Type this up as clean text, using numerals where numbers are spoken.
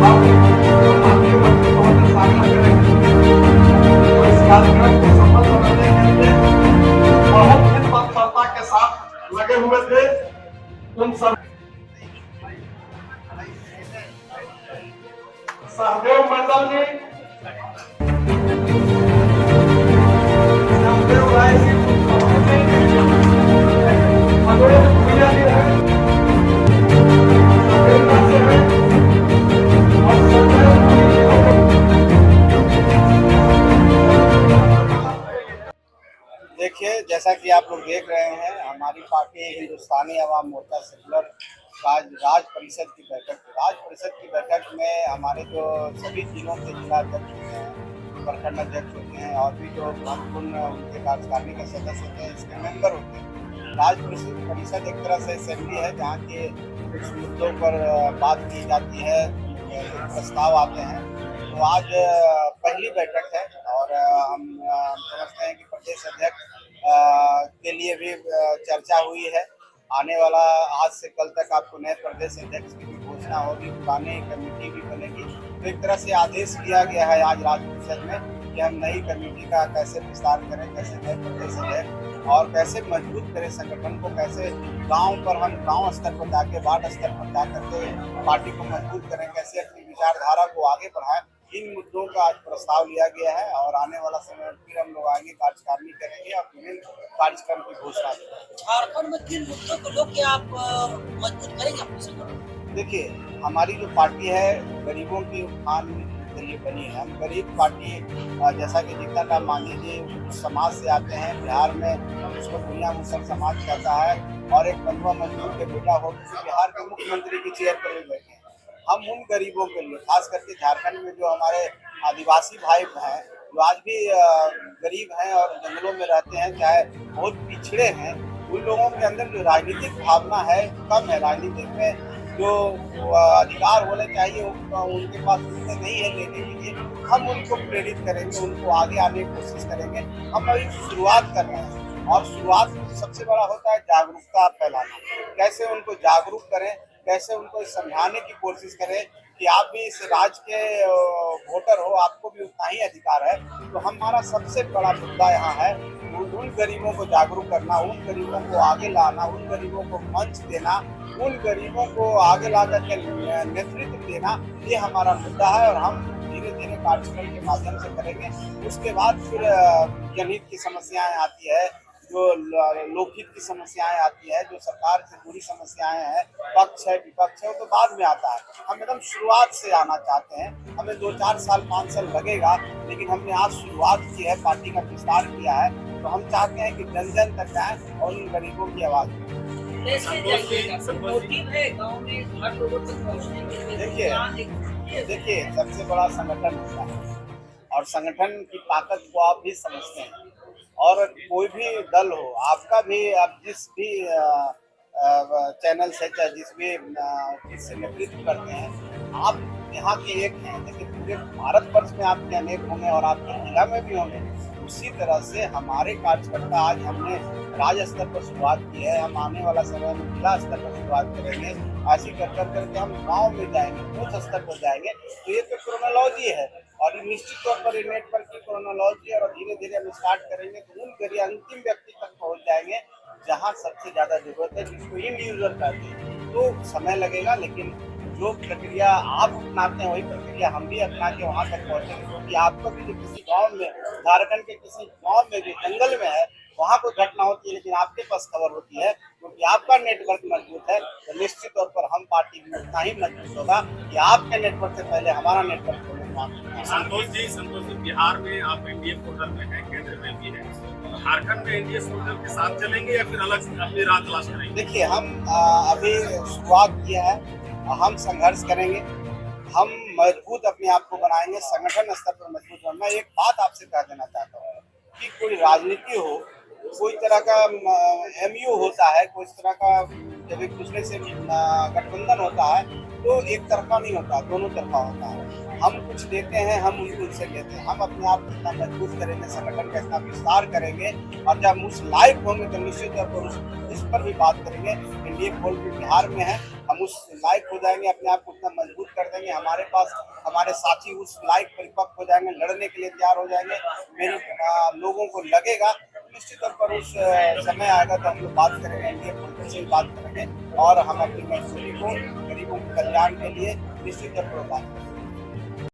हम जो माननीय मंत्री महोदय सागर करेंगे तो इस कार्यक्रम को सफल बनाने के लिए बहुत ही तत्परता के साथ लगे हुए थे। उन सब सहदेव मंडल जी, सहदेव राय जी, मनोज भूया जी है, सफेदा से है और देखिए, जैसा कि आप लोग देख रहे हैं, हमारी पार्टी हिंदुस्तानी अवाम मोर्चा सेकुलर राज परिषद की बैठक में हमारे जो सभी जिलों के जिला अध्यक्ष होते हैं, प्रखंड अध्यक्ष होते हैं और भी जो महत्वपूर्ण उनके कार्यकारिणी के सदस्य होते हैं, इसके मेंबर होते हैं। राज परिषद एक तरह से असेंबली है जहाँ के कुछ मुद्दों पर बात की जाती है, प्रस्ताव आते हैं। तो आज पहली बैठक है और हम समझते हैं कि प्रदेश अध्यक्ष के लिए भी चर्चा हुई है। आने वाला आज से कल तक आपको नए प्रदेश अध्यक्ष की भी घोषणा होगी, पुरानी कमेटी भी बनेगी। तो एक तरह से आदेश दिया गया है आज राज्य परिषद में कि हम नई कमेटी का कैसे विस्तार करें, कैसे नए प्रदेश अध्यक्ष और कैसे मजबूत करें संगठन को, कैसे गांव पर हम गांव स्तर पर जाके वार्ड स्तर पर जाकर के पार्टी को मजबूत करें, कैसे अपनी विचारधारा को आगे बढ़ाएं। इन मुद्दों का आज प्रस्ताव लिया गया है और आने वाला समय में फिर हम लोग आगे कार्यकारिणी करेंगे और विभिन्न कार्यक्रम की घोषणा करेंगे। झारखंड में किन मुद्दों को लोग क्या आप मजबूत करेंगे अपने संगठन? देखिए, हमारी जो पार्टी है गरीबों की उत्थान के लिए बनी है। हम गरीब पार्टी, जैसा कि जीतन राम मांझी जी समाज से आते हैं, बिहार में उसको भूया मुसल समाज कहता है और एक बंधुआ मजदूर के बेटा हो बिहार के मुख्यमंत्री की चेयर पर भी बैठे हैं। हम उन गरीबों के लिए, खास करके झारखंड में जो हमारे आदिवासी भाई हैं, जो आज भी गरीब हैं और जंगलों में रहते हैं, चाहे बहुत पिछड़े हैं, उन लोगों के अंदर जो राजनीतिक भावना है कम है। राजनीतिक में जो अधिकार होने चाहिए उनके पास उतने नहीं है लेने के लिए। हम उनको प्रेरित करेंगे, उनको आगे आने की कोशिश करेंगे। हम अभी शुरुआत कर रहे हैं और शुरुआत सबसे बड़ा होता है जागरूकता फैलाना। कैसे उनको जागरूक करें, कैसे उनको समझाने की कोशिश करें कि आप भी इस राज्य के वोटर हो, आपको भी उतना ही अधिकार है। तो हमारा सबसे बड़ा मुद्दा यहाँ है उन गरीबों को जागरूक करना, उन गरीबों को आगे लाना, उन गरीबों को मंच देना, उन गरीबों को आगे ला करके नेतृत्व देना। ये हमारा मुद्दा है और हम धीरे धीरे कार्यक्रम के माध्यम से करेंगे। उसके बाद फिर जनहित की समस्याएं आती है, जो लोकहित की समस्याएं आती है, जो सरकार से जुड़ी समस्याएं हैं, पक्ष है विपक्ष है, तो बाद में आता है। हम एकदम शुरुआत से आना चाहते हैं। हमें 2-4 साल 5 साल लगेगा, लेकिन हमने आज शुरुआत की है, पार्टी का विस्तार किया है। तो हम चाहते हैं कि जन जन तक जाएं और उन गरीबों की आवाज। देखिए, सबसे बड़ा संगठन होता है और संगठन की ताकत को आप भी समझते हैं। और कोई भी दल हो, आपका भी, आप जिस भी चैनल से, चाहे जिस भी चीज से नेतृत्व करते हैं, आप यहाँ के एक हैं, लेकिन पूरे भारतवर्ष में आपके अनेक होंगे और आपके जिला में भी होंगे। उसी तरह से हमारे कार्यकर्ता, आज हमने राज्य स्तर पर शुरुआत की है, हम आने वाला समय में जिला स्तर पर शुरुआत करेंगे। ऐसे कर करके हम गांव में जाएंगे, बूथ स्तर पर जाएंगे। तो ये तो क्रोनोलॉजी है और निश्चित तौर पर नेटवर्क की क्रोनोलॉजी, और धीरे धीरे हम स्टार्ट करेंगे तो उन अंतिम व्यक्ति तक पहुंच जाएंगे जहां सबसे ज्यादा जरूरत है, जिसको इंडिविजुअल कहते हैं। तो समय लगेगा, लेकिन जो प्रक्रिया आप अपनाते हैं वही प्रक्रिया हम भी अपना के वहां तक पहुंचेंगे। क्योंकि आपको भी जो किसी गांव में, झारखंड के किसी गांव में भी जंगल में है, वहाँ कोई घटना होती है, लेकिन आपके पास खबर होती है, क्योंकि आपका नेटवर्क मजबूत है। तो निश्चित तौर पर हम पार्टी में उतना ही मजबूत होगा कि आपके नेटवर्क से पहले हमारा नेटवर्क होगा। संतोष जी, बिहार में आप एनडीए पोर्टल में हैं, केंद्र में भी है, झारखंड में एनडीए पोर्टल के साथ चलेंगे या फिर अलग अपनी राह तलाश करेंगे? देखिए, हम अभी शुरुआत किया है, हम संघर्ष करेंगे, हम मजबूत अपने आप को बनाएंगे, संगठन स्तर पर मजबूत बनना। एक बात आपसे कह देना चाहता हूँ कि कोई राजनीति हो, कोई तरह का एमयू होता है, कोई तरह का जब एक दूसरे से गठबंधन होता है, तो एक तरफा नहीं होता, दोनों तरफा होता है। हम कुछ देते हैं, हम उनसे लेते हैं। हम अपने आप को इतना मजबूत करेंगे, संगठन का इतना विस्तार करेंगे, और जब उस लाइव होंगे तो निश्चित तौर पर उस पर भी बात करेंगे। एनडीए पोल भी बिहार में है हम उस लायक हो जाएंगे, अपने आप को उतना मजबूत कर देंगे, हमारे पास हमारे साथी उस लायक परिपक्व हो जाएंगे, लड़ने के लिए तैयार हो जाएंगे। मेरी लोगों को लगेगा निश्चित तौर पर उस समय आएगा तो हम लोग बात करेंगे, एनडीए पोर्टल से भी बात करेंगे और हम अपनी मजबूरी को गरीबों के कल्याण के लिए निश्चित तौर पर बात करेंगे।